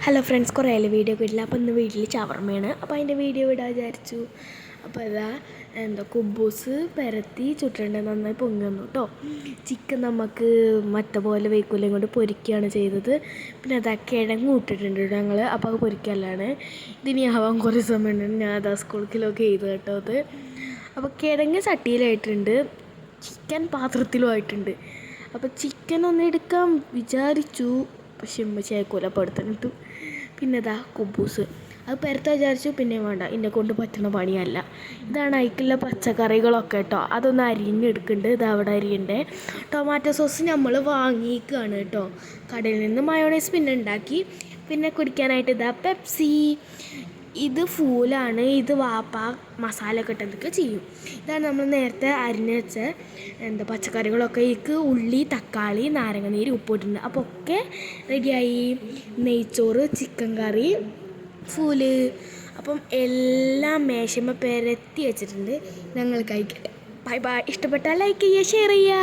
Hello friends, കുറേ ആയാലും video ഒക്കെ ഇടില്ല. അപ്പോൾ ഇന്ന് വീട്ടിൽ ഷവർമ്മയാണ്. അപ്പോൾ അതിൻ്റെ വീഡിയോ ഇടാൻ വിചാരിച്ചു. അപ്പോൾ ഇതാ കുബൂസ് പരത്തി ചുട്ടിട്ടുണ്ട്, നന്നായി പൊങ്ങുന്നു കേട്ടോ. ചിക്കൻ നമുക്ക് മറ്റേ പോലെ വെയ്ക്കൂലയും കൊണ്ട് പൊരിക്കുകയാണ് ചെയ്തത്. പിന്നെ കിഴങ്ങ് ഇട്ടിട്ടുണ്ട് ഞങ്ങൾ. അപ്പോൾ അത് പൊരിക്കലാണ്. ഇതിനി ആവാൻ കുറേ സമയമുണ്ട്. ഞാൻ സ്കൂളിലൊക്കെ ചെയ്ത് കേട്ടോ അത്. അപ്പോൾ കിഴങ്ങ് ചട്ടിയിലായിട്ടുണ്ട്, ചിക്കൻ പാത്രത്തിലും ആയിട്ടുണ്ട്. അപ്പോൾ ചിക്കൻ ഒന്ന് എടുക്കാൻ വിചാരിച്ചു, പക്ഷെ ഉമ്മച്ചി അയക്കൂല, അപ്പോൾ എടുത്തിട്ടു. പിന്നെ കുബൂസ് അത് പരത്താൻ വിചാരിച്ചു, പിന്നെ വേണ്ട, എന്നെ കൊണ്ട് പറ്റുന്ന പണിയല്ല. ഇതാണ് അതിലേക്കുള്ള പച്ചക്കറികളൊക്കെ കേട്ടോ. അതൊന്ന് അരിഞ്ഞെടുക്കുന്നുണ്ട്. അവിടെ അരിയണ്ടേ. ടൊമാറ്റോ സോസ് നമ്മൾ വാങ്ങിക്കുകയാണ് കേട്ടോ കടയിൽ നിന്ന്. മയോണൈസ് പിന്നെ ഉണ്ടാക്കി. പിന്നെ കുടിക്കാനായിട്ട് പെപ്സി. ഇത് ഫൂലാണ്. ഇത് വാപ്പ മസാല ഒക്കെ ഇട്ടതൊക്കെ ചെയ്യും. ഇതാണ് നമ്മൾ നേരത്തെ അരിഞ്ഞ് വെച്ച പച്ചക്കറികളൊക്കെ. ഇതിക്ക് ഉള്ളി, തക്കാളി, നാരങ്ങ നീര്, ഉപ്പിട്ടുണ്ട്. അപ്പോൾ ഒക്കെ റെഡിയായി. നെയ്ച്ചോറ്, ചിക്കൻ കറി, ഫൂല്. അപ്പം എല്ലാം മേശമ്മ പരത്തി വെച്ചിട്ടുണ്ട്. ഞങ്ങൾ കഴിക്കട്ടെ. Bye bye. ഇഷ്ടപ്പെട്ടാൽ ലൈക്ക് ചെയ്യുക, ഷെയർ ചെയ്യുക.